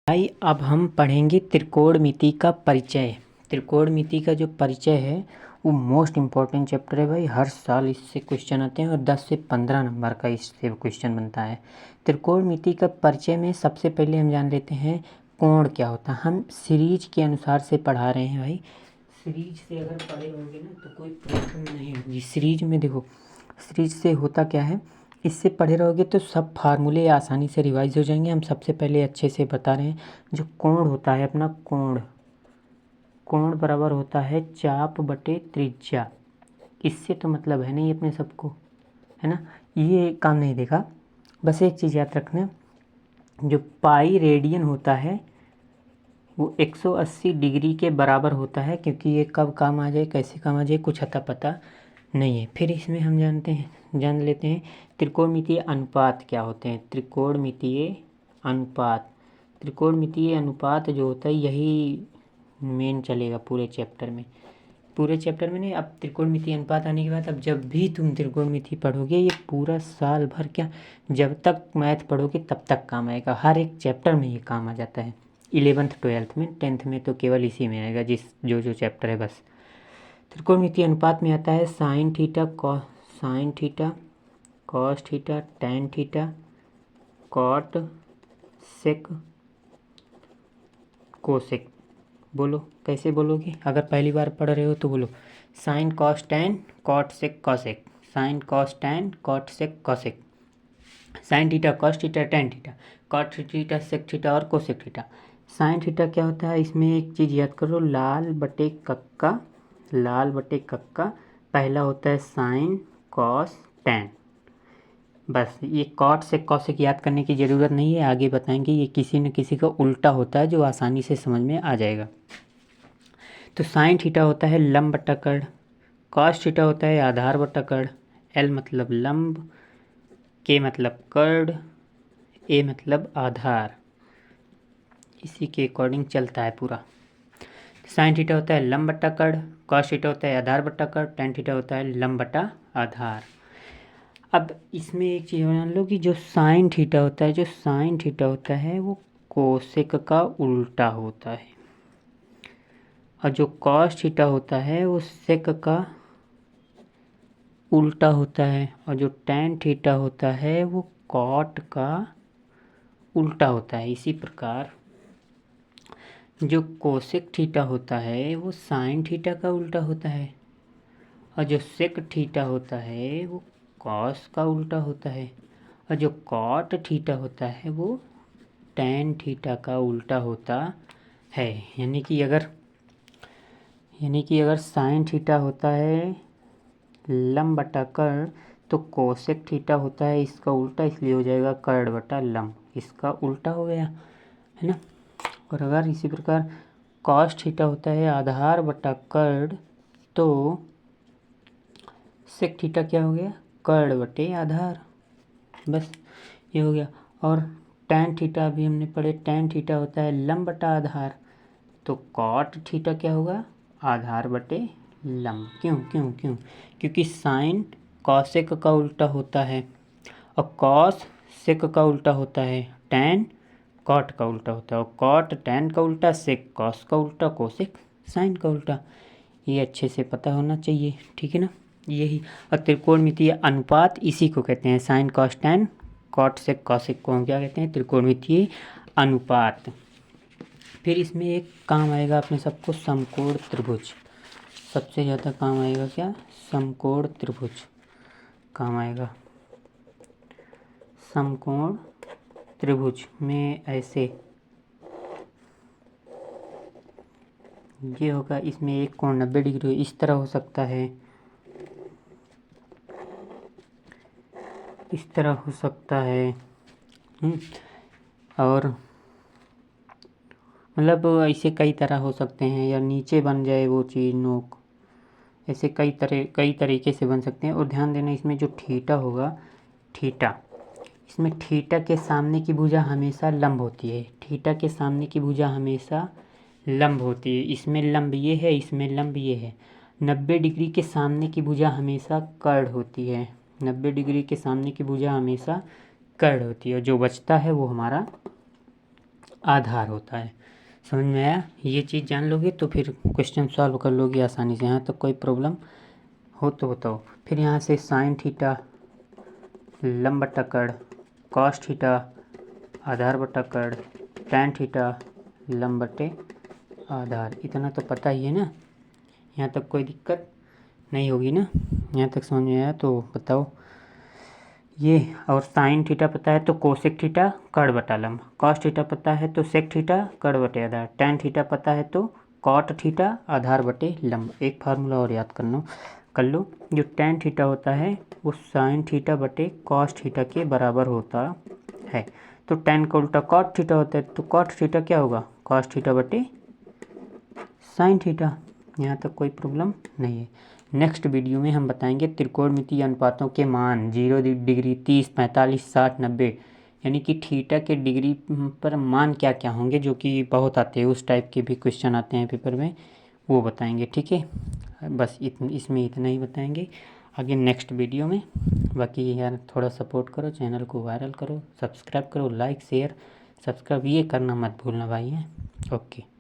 भाई अब हम पढ़ेंगे त्रिकोणमिति का परिचय। त्रिकोणमिति का जो परिचय है वो मोस्ट इम्पॉर्टेंट चैप्टर है भाई। हर साल इससे क्वेश्चन आते हैं और 10 से 15 नंबर का इससे क्वेश्चन बनता है। त्रिकोणमिति का परिचय में सबसे पहले हम जान लेते हैं कोण क्या होता है। हम सीरीज के अनुसार से पढ़ा रहे हैं भाई। सीरीज से अगर पढ़े होंगे ना तो कोई प्रॉब्लम नहीं होगी। सीरीज में देखो, सीरीज से होता क्या है, इससे पढ़े रहोगे तो सब फार्मूले आसानी से रिवाइज हो जाएंगे। हम सबसे पहले अच्छे से बता रहे हैं, जो कोण होता है अपना कोण, कोण बराबर होता है चाप बटे त्रिज्या। इससे तो मतलब है नहीं अपने सबको, है ना। ये काम नहीं देखा, बस एक चीज़ याद रखना, जो पाई रेडियन होता है वो 180 डिग्री के बराबर होता है। क्योंकि ये कब काम आ जाए, कैसे काम आ जाए, कुछ अता पता नहीं है। फिर इसमें हम जान लेते हैं त्रिकोणमितीय अनुपात क्या होते हैं। त्रिकोणमितीय अनुपात, त्रिकोणमितीय अनुपात जो होता है यही मेन चलेगा पूरे चैप्टर में। पूरे चैप्टर में नहीं, अब त्रिकोणमितीय अनुपात आने के बाद अब जब भी तुम त्रिकोणमिति पढ़ोगे ये पूरा साल भर क्या, जब तक मैथ पढ़ोगे तब तक काम आएगा। हर एक चैप्टर में ये काम आ जाता है। 11th 12th में, 10th में तो केवल इसी में आएगा, जो चैप्टर है बस। त्रिकोणमितीय अनुपात में आता है sine theta cos theta tan theta cot sec cosec. बोलो कैसे बोलोगे, अगर पहली बार पढ़ रहे हो तो बोलो sine cos tan cot sec cosec, sine cos tan cot sec cosec, sine theta cos theta tan theta cot theta sec theta और कोसेक थीटा। साइन थीटा क्या होता है, इसमें एक चीज़ याद करो, लाल बटे कक्का पहला होता है साइन कॉस टैन। बस ये कॉट से कॉसेक याद करने की ज़रूरत नहीं है, आगे बताएंगे। ये किसी न किसी का उल्टा होता है जो आसानी से समझ में आ जाएगा। तो साइन थीटा होता है लंब बटा कर्ण, कॉस थीटा होता है आधार बटा कर्ण, एल मतलब लंब, के मतलब कर्ण, ए मतलब आधार। इसी के अकॉर्डिंग चलता है पूरा। साइन थीटा होता है लंब बटा कर्ण, कॉस थीटा होता है आधार बटा कर्ण, टैन थीटा होता है लंब बटा आधार। अब इसमें एक चीज़ जान लो कि जो साइन थीटा होता है वो कोसेक का उल्टा होता है, और जो कॉस थीटा होता है वो सेक का उल्टा होता है, और जो टैन थीटा होता है वो कॉट का उल्टा होता है। इसी प्रकार जो कोसेक थीटा होता है वो साइन थीटा का उल्टा होता है, और जो सेक थीटा होता है वो कॉस का उल्टा होता है, और जो कॉट थीटा होता है वो टैन थीटा का उल्टा होता है। यानी कि अगर साइन थीटा होता है लंब बटा कर्ण तो कोसेक थीटा होता है इसका उल्टा, इसलिए हो जाएगा कर्ण बटा लंब, इसका उल्टा हो गया, है ना। और अगर इसी प्रकार कॉस थीटा होता है आधार बटा कर्ण तो सेक थीटा क्या हो गया, कर्ण बटे आधार। बस ये हो गया। और टैन थीटा भी हमने पढ़े, टैन थीटा होता है लंब बटा आधार, तो कॉट थीटा क्या होगा, आधार बटे लंब। क्यों क्यों क्यों क्योंकि साइन कॉसेक का उल्टा होता है, और कॉस सेक का उल्टा होता है, टैन कॉट का उल्टा होता है, और कॉट टैन का उल्टा, सेक कॉस का उल्टा, कोसेक साइन का उल्टा। ये अच्छे से पता होना चाहिए, ठीक है ना। यही और त्रिकोणमितीय अनुपात इसी को कहते हैं, sine cos tan cot sec cosec को हम क्या कहते हैं, त्रिकोणमितीय अनुपात। फिर इसमें एक काम आएगा अपने सबको, समकोण त्रिभुज। सबसे ज़्यादा काम आएगा क्या, समकोण त्रिभुज काम आएगा। समकोण त्रिभुज में ऐसे ये होगा, इसमें एक कोण 90 डिग्री इस तरह हो सकता है, इस तरह हो सकता है, और मतलब ऐसे कई तरह हो सकते हैं, या नीचे बन जाए वो चीज़ नोक, ऐसे कई तरीके से बन सकते हैं। और ध्यान देना इसमें जो थीटा होगा, इसमें थीटा के सामने की भुजा हमेशा लंब होती है, थीटा के सामने की भुजा हमेशा लंब होती है। इसमें लंब ये है, इसमें लंब ये है। 90 डिग्री के सामने की भुजा हमेशा कर्ण होती है, 90 डिग्री के सामने की भुजा हमेशा कर्ण होती है, जो बचता है वो हमारा आधार होता है। समझ में आया? ये चीज़ जान लोगे तो फिर क्वेश्चन सॉल्व कर लोगे आसानी से। यहाँ तक कोई प्रॉब्लम हो तो बताओ। फिर यहाँ से साइन थीटा लंब बटा कड़, कॉस थीटा आधार बटा कड़, टैन थीटा लंब बटे आधार, इतना तो पता ही है ना। यहाँ तक कोई दिक्कत नहीं होगी ना? यहाँ तक समझ में आया तो बताओ। ये और साइन थीटा पता है तो कोसेक थीटा कड़ बटा लंब, कॉस थीटा पता है तो सेक थीटा कड़ बटे आधार, टैन थीटा पता है तो कॉट थीटा आधार बटे लंब। एक फार्मूला और याद कर लो, जो टैन थीटा होता है वो साइन थीटा बटे कॉस थीटा के बराबर होता है। तो टैन का उल्टा कॉट थीटा होता है, तो कॉट थीटा क्या होगा? कॉस थीटा बटे साइन थीटा। यहाँ तक कोई प्रॉब्लम नहीं है। नेक्स्ट वीडियो में हम बताएंगे त्रिकोणमितीय अनुपातों के मान 0 डिग्री, 30, 45, 60, 90, यानी कि थीटा के डिग्री पर मान क्या क्या होंगे, जो कि बहुत आते हैं, उस टाइप के भी क्वेश्चन आते हैं पेपर में, वो बताएंगे। ठीक है, बस इसमें इतना ही बताएंगे आगे नेक्स्ट वीडियो में। बाकी यार थोड़ा सपोर्ट करो, चैनल को वायरल करो, सब्सक्राइब करो, लाइक शेयर सब्सक्राइब ये करना मत भूलना भाई। हैं ओके।